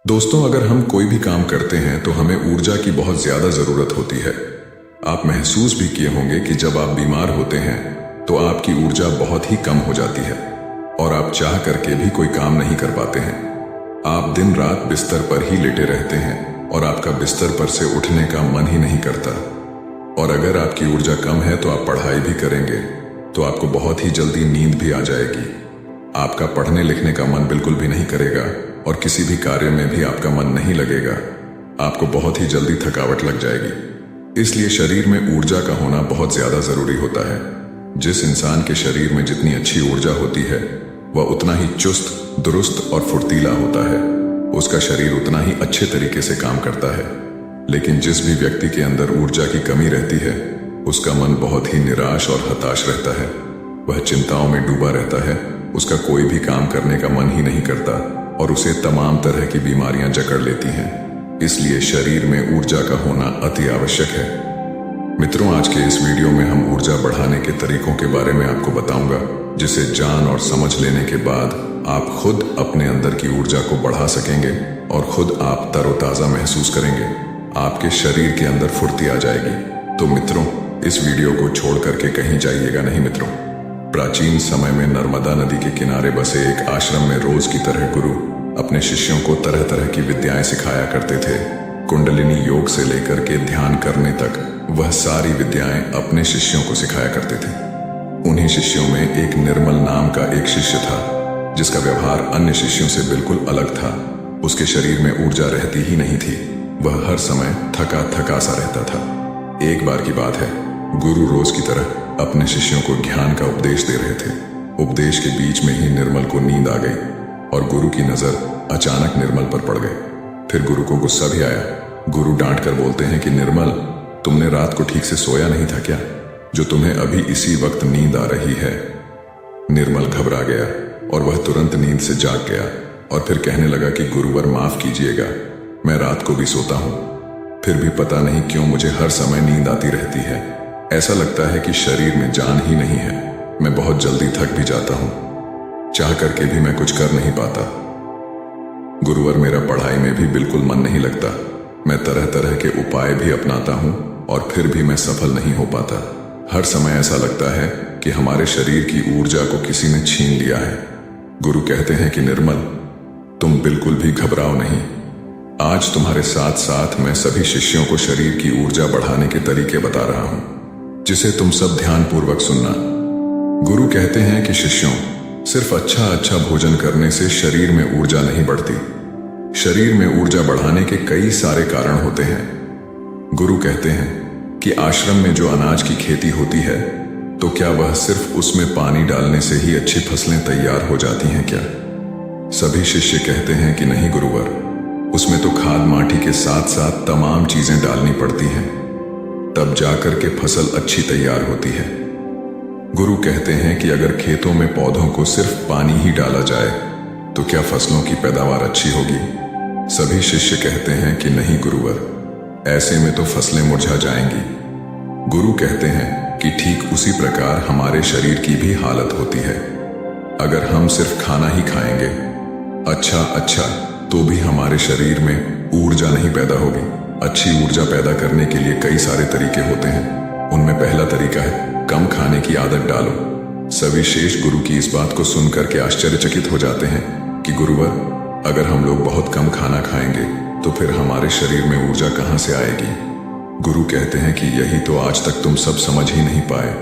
दोस्तों, अगर हम कोई भी काम करते हैं तो हमें ऊर्जा की बहुत ज्यादा जरूरत होती है। आप महसूस भी किए होंगे कि जब आप बीमार होते हैं तो आपकी ऊर्जा बहुत ही कम हो जाती है और आप चाह करके भी कोई काम नहीं कर पाते हैं। आप दिन रात बिस्तर पर ही लेटे रहते हैं और आपका बिस्तर पर से उठने का मन ही नहीं करता। और अगर आपकी ऊर्जा कम है तो आप पढ़ाई भी करेंगे तो आपको बहुत ही जल्दी नींद भी आ जाएगी। आपका पढ़ने लिखने का मन बिल्कुल भी नहीं करेगा और किसी भी कार्य में भी आपका मन नहीं लगेगा। आपको बहुत ही जल्दी थकावट लग जाएगी। इसलिए शरीर में ऊर्जा का होना बहुत ज्यादा जरूरी होता है। जिस इंसान के शरीर में जितनी अच्छी ऊर्जा होती है वह उतना ही चुस्त, दुरुस्त और फुर्तीला होता है। उसका शरीर उतना ही अच्छे तरीके से काम करता है। लेकिन जिस भी व्यक्ति के अंदर ऊर्जा की कमी रहती है उसका मन बहुत ही निराश और हताश रहता है। वह चिंताओं में डूबा रहता है। उसका कोई भी काम करने का मन ही नहीं करता और उसे तमाम तरह की बीमारियां जकड़ लेती हैं। इसलिए शरीर में ऊर्जा का होना अति आवश्यक है। मित्रों, आज के इस वीडियो में हम ऊर्जा बढ़ाने के तरीकों के बारे में आपको बताऊंगा, जिसे जान और समझ लेने के बाद आप खुद अपने अंदर की ऊर्जा को बढ़ा सकेंगे और खुद आप तरोताजा महसूस करेंगे। आपके शरीर के अंदर फुर्ती आ जाएगी। तो मित्रों, इस वीडियो को छोड़ करके कहीं जाइएगा नहीं। मित्रों, प्राचीन समय में नर्मदा नदी के किनारे बसे एक आश्रम में रोज की तरह गुरु अपने शिष्यों को तरह तरह की विद्याएं सिखाया करते थे। कुंडलिनी योग से लेकर के ध्यान करने तक वह सारी विद्याएं अपने शिष्यों को सिखाया करते थे। उन्हीं शिष्यों में एक निर्मल नाम का एक शिष्य था जिसका व्यवहार अन्य शिष्यों से बिल्कुल अलग था। उसके शरीर में ऊर्जा रहती ही नहीं थी। वह हर समय थका थका सा रहता था। एक बार की बात है, गुरु रोज की तरह अपने शिष्यों को ज्ञान का उपदेश दे रहे थे। उपदेश के बीच में ही निर्मल को नींद आ गई और गुरु की नजर अचानक निर्मल पर पड़ गई। फिर गुरु को गुस्सा भी आया। गुरु डांट कर बोलते हैं कि निर्मल, तुमने रात को ठीक से सोया नहीं था क्या, जो तुम्हें अभी इसी वक्त नींद आ रही है। निर्मल घबरा गया और वह तुरंत नींद से जाग गया और फिर कहने लगा कि गुरुवर, माफ कीजिएगा, मैं रात को भी सोता हूं, फिर भी पता नहीं क्यों मुझे हर समय नींद आती रहती है। ऐसा लगता है कि शरीर में जान ही नहीं है। मैं बहुत जल्दी थक भी जाता हूं, चाह करके भी मैं कुछ कर नहीं पाता। गुरुवर, मेरा पढ़ाई में भी बिल्कुल मन नहीं लगता। मैं तरह तरह के उपाय भी अपनाता हूं और फिर भी मैं सफल नहीं हो पाता। हर समय ऐसा लगता है कि हमारे शरीर की ऊर्जा को किसी ने छीन लिया है। गुरु कहते हैं कि निर्मल, तुम बिल्कुल भी घबराओ नहीं। आज तुम्हारे साथ साथ मैं सभी शिष्यों को शरीर की ऊर्जा बढ़ाने के तरीके बता रहा हूं, जिसे तुम सब ध्यान पूर्वक सुनना। गुरु कहते हैं कि शिष्यों, सिर्फ अच्छा भोजन करने से शरीर में ऊर्जा नहीं बढ़ती। शरीर में ऊर्जा बढ़ाने के कई सारे कारण होते हैं। गुरु कहते हैं कि आश्रम में जो अनाज की खेती होती है तो क्या वह सिर्फ उसमें पानी डालने से ही अच्छी फसलें तैयार हो जाती हैं क्या? सभी शिष्य कहते हैं कि नहीं गुरुवर, उसमें तो खाद माटी के साथ साथ तमाम चीजें डालनी पड़ती हैं, तब जाकर के फसल अच्छी तैयार होती है। गुरु कहते हैं कि अगर खेतों में पौधों को सिर्फ पानी ही डाला जाए तो क्या फसलों की पैदावार अच्छी होगी? सभी शिष्य कहते हैं कि नहीं गुरुवर, ऐसे में तो फसलें मुरझा जाएंगी। गुरु कहते हैं कि ठीक उसी प्रकार हमारे शरीर की भी हालत होती है। अगर हम सिर्फ खाना ही खाएंगे अच्छा तो भी हमारे शरीर में ऊर्जा नहीं पैदा होगी। अच्छी ऊर्जा पैदा करने के लिए कई सारे तरीके होते हैं। उनमें पहला तरीका है कम खाने की आदत डालो। सभी शेष गुरु की इस बात को सुनकर के आश्चर्यचकित हो जाते हैं कि गुरुवर, अगर हम लोग बहुत कम खाना खाएंगे तो फिर हमारे शरीर में ऊर्जा कहां से आएगी? गुरु कहते हैं कि यही तो आज तक तुम सब समझ ही नहीं पाए।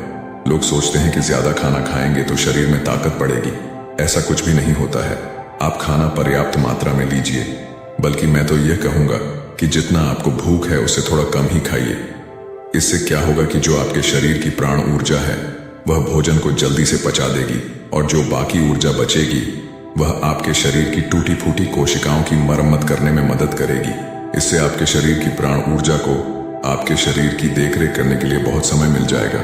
लोग सोचते हैं कि ज्यादा खाना खाएंगे तो शरीर में ताकत बढ़ेगी। ऐसा कुछ भी नहीं होता है। आप खाना पर्याप्त मात्रा में लीजिए, बल्कि मैं तो यह कहूंगा कि जितना आपको भूख है उससे थोड़ा कम ही खाइए। इससे क्या होगा कि जो आपके शरीर की प्राण ऊर्जा है वह भोजन को जल्दी से पचा देगी और जो बाकी ऊर्जा बचेगी वह आपके शरीर की टूटी फूटी कोशिकाओं की मरम्मत करने में मदद करेगी। इससे आपके शरीर की प्राण ऊर्जा को आपके शरीर की देखरेख करने के लिए बहुत समय मिल जाएगा।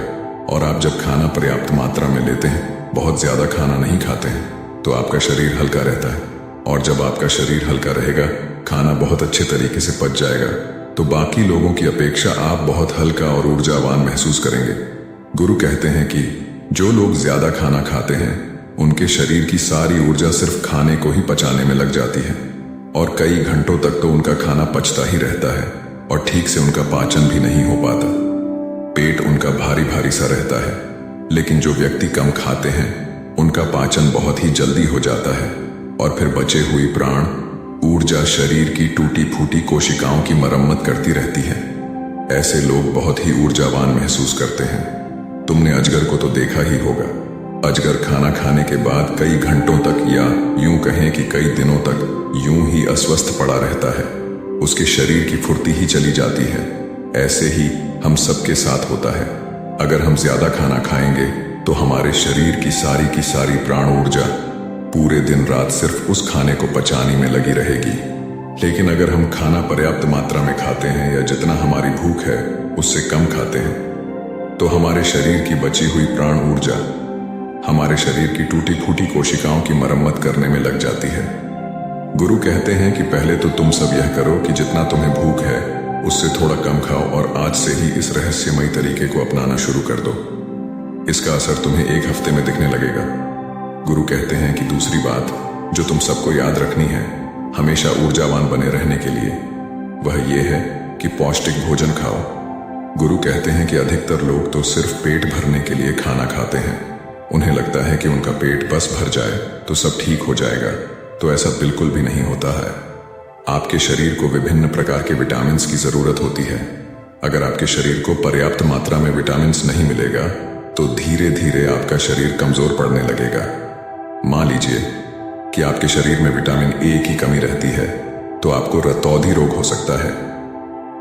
और आप जब खाना पर्याप्त मात्रा में लेते हैं, बहुत ज्यादा खाना नहीं खाते हैं, तो आपका शरीर हल्का रहता है। और जब आपका शरीर हल्का रहेगा, खाना बहुत अच्छे तरीके से पच जाएगा, तो बाकी लोगों की अपेक्षा आप बहुत हल्का और ऊर्जावान महसूस करेंगे। गुरु कहते हैं कि जो लोग ज्यादा खाना खाते हैं उनके शरीर की सारी ऊर्जा सिर्फ खाने को ही पचाने में लग जाती है और कई घंटों तक तो उनका खाना पचता ही रहता है और ठीक से उनका पाचन भी नहीं हो पाता। पेट उनका भारी भारी सा रहता है। लेकिन जो व्यक्ति कम खाते हैं उनका पाचन बहुत ही जल्दी हो जाता है और फिर बचे हुई प्राण ऊर्जा शरीर की टूटी फूटी कोशिकाओं की मरम्मत करती रहती है। ऐसे लोग बहुत ही ऊर्जावान महसूस करते हैं। तुमने अजगर को तो देखा ही होगा। अजगर खाना खाने के बाद कई घंटों तक या यूं कहें कि कई दिनों तक यूं ही अस्वस्थ पड़ा रहता है। उसके शरीर की फुर्ती ही चली जाती है। ऐसे ही हम सबके साथ होता है। अगर हम ज्यादा खाना खाएंगे तो हमारे शरीर की सारी प्राण ऊर्जा पूरे दिन रात सिर्फ उस खाने को पचाने में लगी रहेगी। लेकिन अगर हम खाना पर्याप्त मात्रा में खाते हैं या जितना हमारी भूख है उससे कम खाते हैं तो हमारे शरीर की बची हुई प्राण ऊर्जा हमारे शरीर की टूटी फूटी कोशिकाओं की मरम्मत करने में लग जाती है। गुरु कहते हैं कि पहले तो तुम सब यह करो कि जितना तुम्हें भूख है उससे थोड़ा कम खाओ और आज से ही इस रहस्यमयी तरीके को अपनाना शुरू कर दो। इसका असर तुम्हें 1 हफ्ते में दिखने लगेगा। गुरु कहते हैं कि दूसरी बात जो तुम सबको याद रखनी है हमेशा ऊर्जावान बने रहने के लिए वह ये है कि पौष्टिक भोजन खाओ। गुरु कहते हैं कि अधिकतर लोग तो सिर्फ पेट भरने के लिए खाना खाते हैं। उन्हें लगता है कि उनका पेट बस भर जाए तो सब ठीक हो जाएगा, तो ऐसा बिल्कुल भी नहीं होता है। आपके शरीर को विभिन्न प्रकार के विटामिन्स की जरूरत होती है। अगर आपके शरीर को पर्याप्त मात्रा में विटामिन्स नहीं मिलेगा तो धीरे धीरे आपका शरीर कमजोर पड़ने लगेगा। मान लीजिए कि आपके शरीर में विटामिन ए की कमी रहती है तो आपको रतौंधी रोग हो सकता है।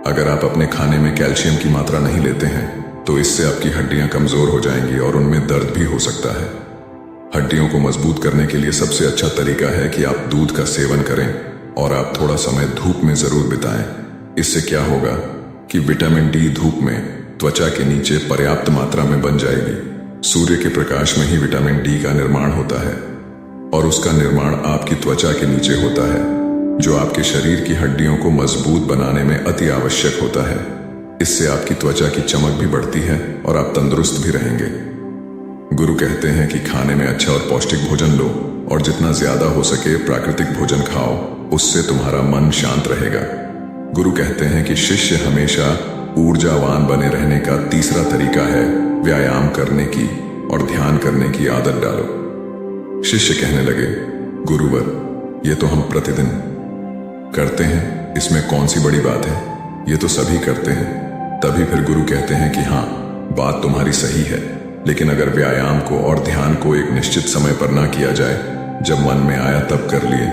अगर आप अपने खाने में कैल्शियम की मात्रा नहीं लेते हैं तो इससे आपकी हड्डियां कमजोर हो जाएंगी और उनमें दर्द भी हो सकता है। हड्डियों को मजबूत करने के लिए सबसे अच्छा तरीका है कि आप दूध का सेवन करें और आप थोड़ा समय धूप में जरूर बिताएं। इससे क्या होगा कि विटामिन डी धूप में त्वचा के नीचे पर्याप्त मात्रा में बन जाएगी। सूर्य के प्रकाश में ही विटामिन डी का निर्माण होता है और उसका निर्माण आपकी त्वचा के नीचे होता है, जो आपके शरीर की हड्डियों को मजबूत बनाने में अति आवश्यक होता है। इससे आपकी त्वचा की चमक भी बढ़ती है और आप तंदुरुस्त भी रहेंगे। गुरु कहते हैं कि खाने में अच्छा और पौष्टिक भोजन लो और जितना ज्यादा हो सके प्राकृतिक भोजन खाओ, उससे तुम्हारा मन शांत रहेगा। गुरु कहते हैं कि शिष्य हमेशा ऊर्जावान बने रहने का तीसरा तरीका है व्यायाम करने की और ध्यान करने की आदत डालो। शिष्य कहने लगे, गुरुवर, ये तो हम प्रतिदिन करते हैं, इसमें कौन सी बड़ी बात है, ये तो सभी करते हैं। तभी फिर गुरु कहते हैं कि हाँ, बात तुम्हारी सही है, लेकिन अगर व्यायाम को और ध्यान को एक निश्चित समय पर ना किया जाए, जब मन में आया तब कर लिए,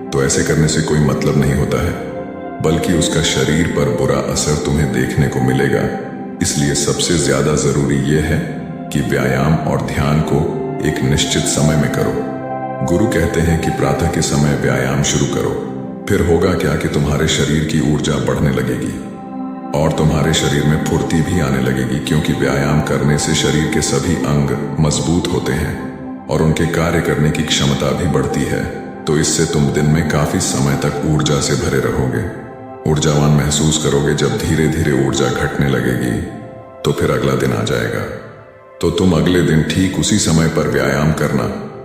तो ऐसे करने से कोई मतलब नहीं होता है, बल्कि उसका शरीर पर बुरा असर तुम्हें देखने को मिलेगा। इसलिए सबसे ज्यादा जरूरी यह है कि व्यायाम और ध्यान को एक निश्चित समय में करो। गुरु कहते हैं कि प्रातः के समय व्यायाम शुरू करो, फिर होगा क्या कि तुम्हारे शरीर की ऊर्जा बढ़ने लगेगी और तुम्हारे शरीर में फुर्ती भी आने लगेगी, क्योंकि व्यायाम करने से शरीर के सभी अंग मजबूत होते हैं और उनके कार्य करने की क्षमता भी बढ़ती है। तो इससे तुम दिन में काफी समय तक ऊर्जा से भरे रहोगे। ऊर्जावान महसूस करोगे। जब धीरे धीरे ऊर्जा घटने लगेगी तो फिर अगला दिन आ जाएगा, तो तुम अगले दिन ठीक उसी समय पर व्यायाम करना,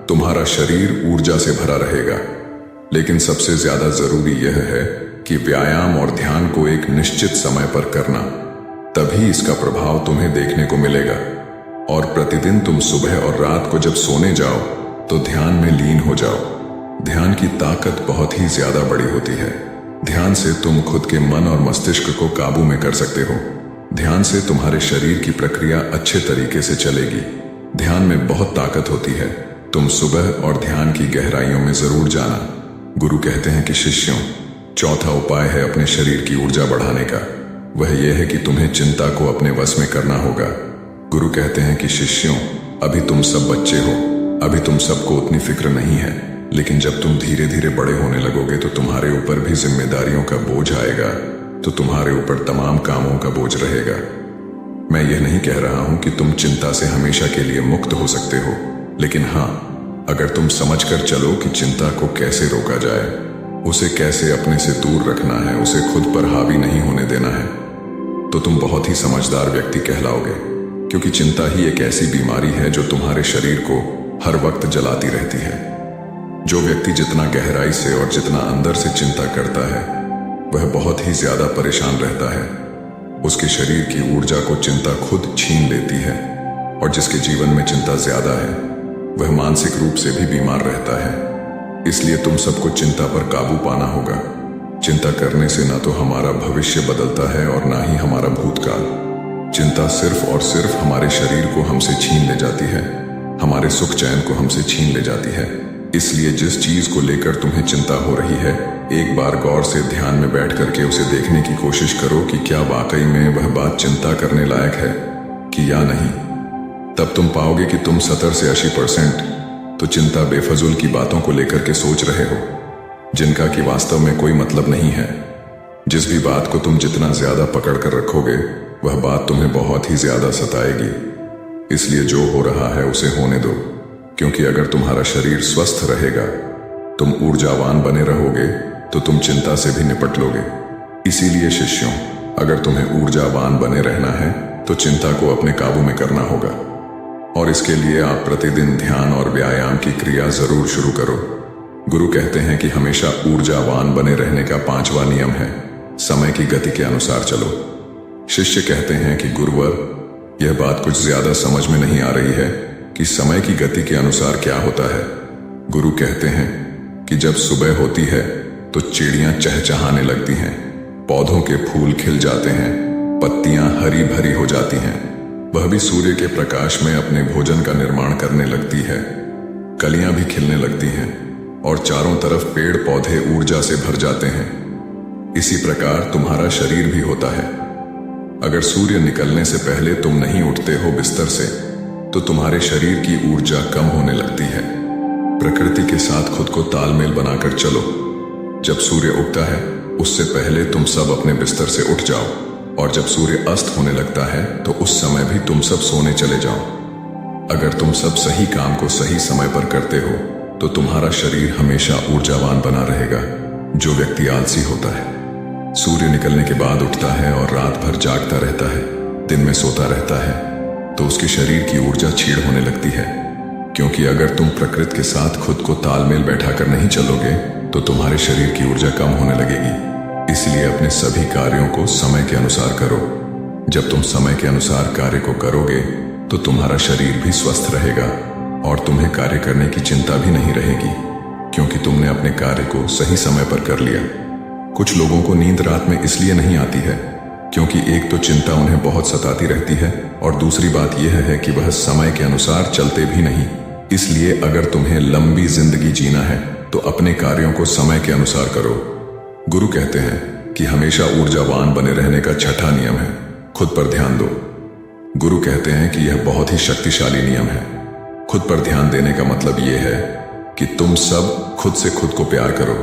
तुम्हारा शरीर ऊर्जा से भरा रहेगा। लेकिन सबसे ज्यादा जरूरी यह है कि व्यायाम और ध्यान को एक निश्चित समय पर करना, तभी इसका प्रभाव तुम्हें देखने को मिलेगा। और प्रतिदिन तुम सुबह और रात को जब सोने जाओ तो ध्यान में लीन हो जाओ। ध्यान की ताकत बहुत ही ज्यादा बड़ी होती है। ध्यान से तुम खुद के मन और मस्तिष्क को काबू में कर सकते हो। ध्यान से तुम्हारे शरीर की प्रक्रिया अच्छे तरीके से चलेगी। ध्यान में बहुत ताकत होती है। तुम सुबह और ध्यान की गहराइयों में जरूर जाना। गुरु कहते हैं कि शिष्यों, चौथा उपाय है अपने शरीर की ऊर्जा बढ़ाने का। वह यह है कि तुम्हें चिंता को अपने वश में करना होगा। गुरु कहते हैं कि शिष्यों, अभी तुम सब बच्चे हो, अभी तुम सबको उतनी फिक्र नहीं है, लेकिन जब तुम धीरे धीरे बड़े होने लगोगे तो तुम्हारे ऊपर भी जिम्मेदारियों का बोझ आएगा, तो तुम्हारे ऊपर तमाम कामों का बोझ रहेगा। मैं यह नहीं कह रहा हूं कि तुम चिंता से हमेशा के लिए मुक्त हो सकते हो, लेकिन हाँ, अगर तुम समझकर चलो कि चिंता को कैसे रोका जाए, उसे कैसे अपने से दूर रखना है, उसे खुद पर हावी नहीं होने देना है, तो तुम बहुत ही समझदार व्यक्ति कहलाओगे। क्योंकि चिंता ही एक ऐसी बीमारी है जो तुम्हारे शरीर को हर वक्त जलाती रहती है। जो व्यक्ति जितना गहराई से और जितना अंदर से चिंता करता है वह बहुत ही ज्यादा परेशान रहता है। उसके शरीर की ऊर्जा को चिंता खुद छीन लेती है और जिसके जीवन में चिंता ज्यादा है वह मानसिक रूप से भी बीमार रहता है। इसलिए तुम सबको चिंता पर काबू पाना होगा। चिंता करने से ना तो हमारा भविष्य बदलता है और ना ही हमारा भूतकाल। चिंता सिर्फ और सिर्फ हमारे शरीर को हमसे छीन ले जाती है, हमारे सुख चैन को हमसे छीन ले जाती है। इसलिए जिस चीज को लेकर तुम्हें चिंता हो रही है, एक बार गौर से ध्यान में बैठ करके उसे देखने की कोशिश करो कि क्या वाकई में वह बात चिंता करने लायक है कि या नहीं। तब तुम पाओगे कि तुम 70 से 80% तो चिंता बेफजूल की बातों को लेकर के सोच रहे हो, जिनका कि वास्तव में कोई मतलब नहीं है। जिस भी बात को तुम जितना ज्यादा पकड़ कर रखोगे वह बात तुम्हें बहुत ही ज्यादा सताएगी। इसलिए जो हो रहा है उसे होने दो, क्योंकि अगर तुम्हारा शरीर स्वस्थ रहेगा, तुम ऊर्जावान बने रहोगे, तो तुम चिंता से भी निपट लोगे। इसीलिए शिष्यों, अगर तुम्हें ऊर्जावान बने रहना है तो चिंता को अपने काबू में करना होगा, और इसके लिए आप प्रतिदिन ध्यान और व्यायाम की क्रिया जरूर शुरू करो। गुरु कहते हैं कि हमेशा ऊर्जावान बने रहने का 5वां नियम है, समय की गति के अनुसार चलो। शिष्य कहते हैं कि गुरुवर, यह बात कुछ ज्यादा समझ में नहीं आ रही है कि समय की गति के अनुसार क्या होता है। गुरु कहते हैं कि जब सुबह होती है तो चिड़ियां चहचहाने लगती हैं, पौधों के फूल खिल जाते हैं, पत्तियां हरी भरी हो जाती हैं, वह भी सूर्य के प्रकाश में अपने भोजन का निर्माण करने लगती है, कलियां भी खिलने लगती हैं और चारों तरफ पेड़ पौधे ऊर्जा से भर जाते हैं। इसी प्रकार तुम्हारा शरीर भी होता है। अगर सूर्य निकलने से पहले तुम नहीं उठते हो बिस्तर से तो तुम्हारे शरीर की ऊर्जा कम होने लगती है। प्रकृति के साथ खुद को तालमेल बनाकर चलो। जब सूर्य उगता है उससे पहले तुम सब अपने बिस्तर से उठ जाओ, और जब सूर्य अस्त होने लगता है तो उस समय भी तुम सब सोने चले जाओ। अगर तुम सब सही काम को सही समय पर करते हो तो तुम्हारा शरीर हमेशा ऊर्जावान बना रहेगा। जो व्यक्ति आलसी होता है, सूर्य निकलने के बाद उठता है और रात भर जागता रहता है, दिन में सोता रहता है, तो उसके शरीर की ऊर्जा छीड़ होने लगती है। क्योंकि अगर तुम प्रकृति के साथ खुद को तालमेल बैठाकर नहीं चलोगे तो तुम्हारे शरीर की ऊर्जा कम होने लगेगी। इसलिए अपने सभी कार्यों को समय के अनुसार करो। जब तुम समय के अनुसार कार्य को करोगे तो तुम्हारा शरीर भी स्वस्थ रहेगा और तुम्हें कार्य करने की चिंता भी नहीं रहेगी, क्योंकि तुमने अपने कार्य को सही समय पर कर लिया। कुछ लोगों को नींद रात में इसलिए नहीं आती है क्योंकि एक तो चिंता उन्हें बहुत सताती रहती है और दूसरी बात यह है कि वह समय के अनुसार चलते भी नहीं। इसलिए अगर तुम्हें लंबी जिंदगी जीना है तो अपने कार्यों को समय के अनुसार करो। गुरु कहते हैं कि हमेशा ऊर्जावान बने रहने का 6ठा नियम है, खुद पर ध्यान दो। गुरु कहते हैं कि यह बहुत ही शक्तिशाली नियम है। खुद पर ध्यान देने का मतलब यह है कि तुम सब खुद से खुद को प्यार करो,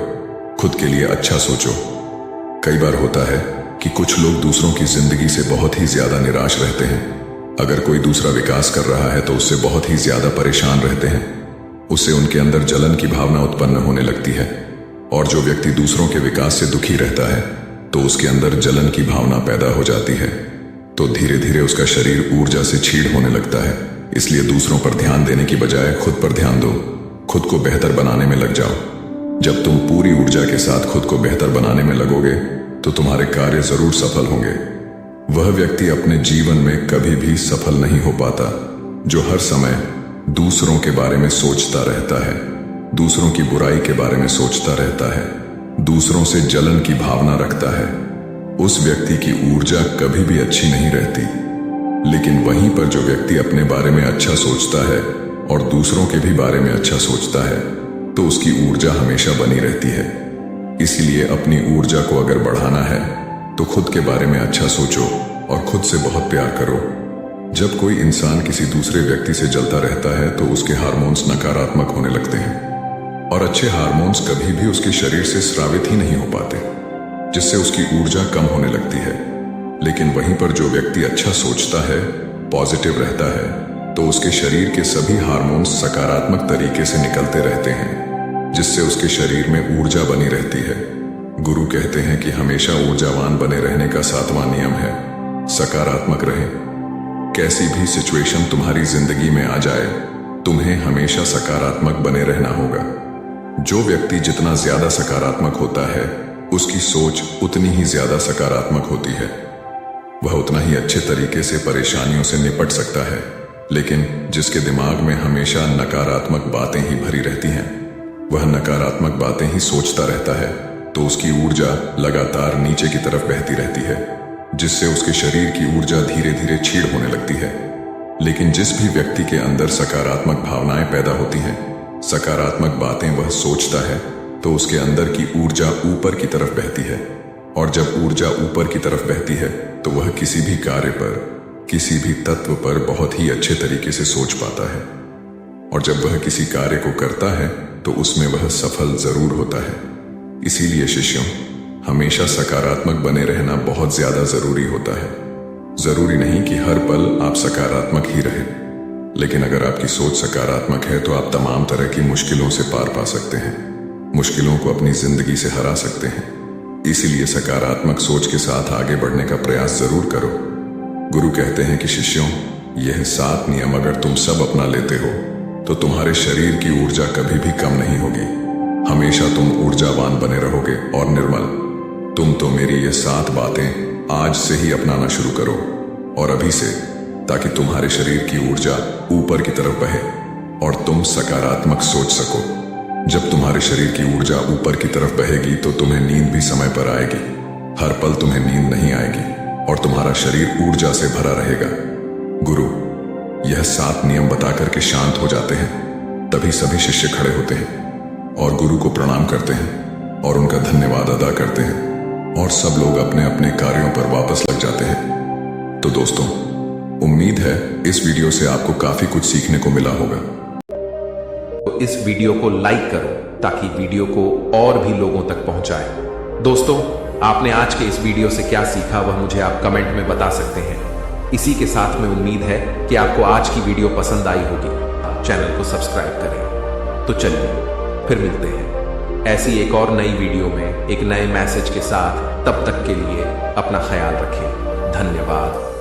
खुद के लिए अच्छा सोचो। कई बार होता है कि कुछ लोग दूसरों की जिंदगी से बहुत ही ज्यादा निराश रहते हैं। अगर कोई दूसरा विकास कर रहा है तो उससे बहुत ही ज्यादा परेशान रहते हैं। उससे उनके अंदर जलन की भावना उत्पन्न होने लगती है, और जो व्यक्ति दूसरों के विकास से दुखी रहता है तो उसके अंदर जलन की भावना पैदा हो जाती है, तो धीरे धीरे उसका शरीर ऊर्जा से छीड़ होने लगता है। इसलिए दूसरों पर ध्यान देने की बजाय खुद पर ध्यान दो, खुद को बेहतर बनाने में लग जाओ। जब तुम पूरी ऊर्जा के साथ खुद को बेहतर बनाने में लगोगे तो तुम्हारे कार्य जरूर सफल होंगे। वह व्यक्ति अपने जीवन में कभी भी सफल नहीं हो पाता जो हर समय दूसरों के बारे में सोचता रहता है, दूसरों की बुराई के बारे में सोचता रहता है, दूसरों से जलन की भावना रखता है। उस व्यक्ति की ऊर्जा कभी भी अच्छी नहीं रहती। लेकिन वहीं पर जो व्यक्ति अपने बारे में अच्छा सोचता है और दूसरों के भी बारे में अच्छा सोचता है तो उसकी ऊर्जा हमेशा बनी रहती है। इसलिए अपनी ऊर्जा को अगर बढ़ाना है तो खुद के बारे में अच्छा सोचो और खुद से बहुत प्यार करो। जब कोई इंसान किसी दूसरे व्यक्ति से जलता रहता है तो उसके हार्मोन्स नकारात्मक होने लगते हैं और अच्छे हार्मोन्स कभी भी उसके शरीर से स्रावित ही नहीं हो पाते, जिससे उसकी ऊर्जा कम होने लगती है। लेकिन वहीं पर जो व्यक्ति अच्छा सोचता है, पॉजिटिव रहता है, तो उसके शरीर के सभी हार्मोन्स सकारात्मक तरीके से निकलते रहते हैं, जिससे उसके शरीर में ऊर्जा बनी रहती है। गुरु कहते हैं कि हमेशा ऊर्जावान बने रहने का 7वां नियम है, सकारात्मक रहें। कैसी भी सिचुएशन तुम्हारी जिंदगी में आ जाए, तुम्हें हमेशा सकारात्मक बने रहना होगा। जो व्यक्ति जितना ज्यादा सकारात्मक होता है उसकी सोच उतनी ही ज्यादा सकारात्मक होती है। वह उतना ही अच्छे तरीके से परेशानियों से निपट सकता है। लेकिन जिसके दिमाग में हमेशा नकारात्मक बातें ही भरी रहती हैं, वह नकारात्मक बातें ही सोचता रहता है, तो उसकी ऊर्जा लगातार नीचे की तरफ बहती रहती है, जिससे उसके शरीर की ऊर्जा धीरे धीरे क्षीण होने लगती है। लेकिन जिस भी व्यक्ति के अंदर सकारात्मक भावनाएं पैदा होती हैं, सकारात्मक बातें वह सोचता है, तो उसके अंदर की ऊर्जा ऊपर की तरफ बहती है। और जब ऊर्जा ऊपर की तरफ बहती है तो वह किसी भी कार्य पर, किसी भी तत्व पर बहुत ही अच्छे तरीके से सोच पाता है। और जब वह किसी कार्य को करता है तो उसमें वह सफल जरूर होता है। इसीलिए शिष्यों, हमेशा सकारात्मक बने रहना बहुत ज्यादा जरूरी होता है। जरूरी नहीं कि हर पल आप सकारात्मक ही रहें, लेकिन अगर आपकी सोच सकारात्मक है तो आप तमाम तरह की मुश्किलों से पार पा सकते हैं, मुश्किलों को अपनी जिंदगी से हरा सकते हैं। इसीलिए सकारात्मक सोच के साथ आगे बढ़ने का प्रयास जरूर करो। गुरु कहते हैं कि शिष्यों, यह 7 नियम अगर तुम सब अपना लेते हो तो तुम्हारे शरीर की ऊर्जा कभी भी कम नहीं होगी। हमेशा तुम ऊर्जावान बने रहोगे और निर्मल। तुम तो मेरी ये 7 बातें आज से ही अपनाना शुरू करो, और अभी से, ताकि तुम्हारे शरीर की ऊर्जा ऊपर की तरफ बहे और तुम सकारात्मक सोच सको। जब तुम्हारे शरीर की ऊर्जा ऊपर की तरफ बहेगी तो तुम्हें नींद भी समय पर आएगी। हर पल तुम्हें नींद नहीं आएगी और तुम्हारा शरीर ऊर्जा से भरा रहेगा। गुरु यह 7 नियम बता करके शांत हो जाते हैं। तभी सभी शिष्य खड़े होते हैं और गुरु को प्रणाम करते हैं और उनका धन्यवाद अदा करते हैं, और सब लोग अपने अपने कार्यों पर वापस लग जाते हैं। तो दोस्तों, उम्मीद है इस वीडियो से आपको काफी कुछ सीखने को मिला होगा। तो इस वीडियो को लाइक करो ताकि वीडियो को और भी लोगों तक पहुंचाए। दोस्तों, आपने आज के इस वीडियो से क्या सीखा वह मुझे आप कमेंट में बता सकते हैं। इसी के साथ में उम्मीद है कि आपको आज की वीडियो पसंद आई होगी। चैनल को सब्सक्राइब करें। तो चलिए फिर मिलते हैं ऐसी एक और नई वीडियो में एक नए मैसेज के साथ। तब तक के लिए अपना ख्याल रखें। धन्यवाद।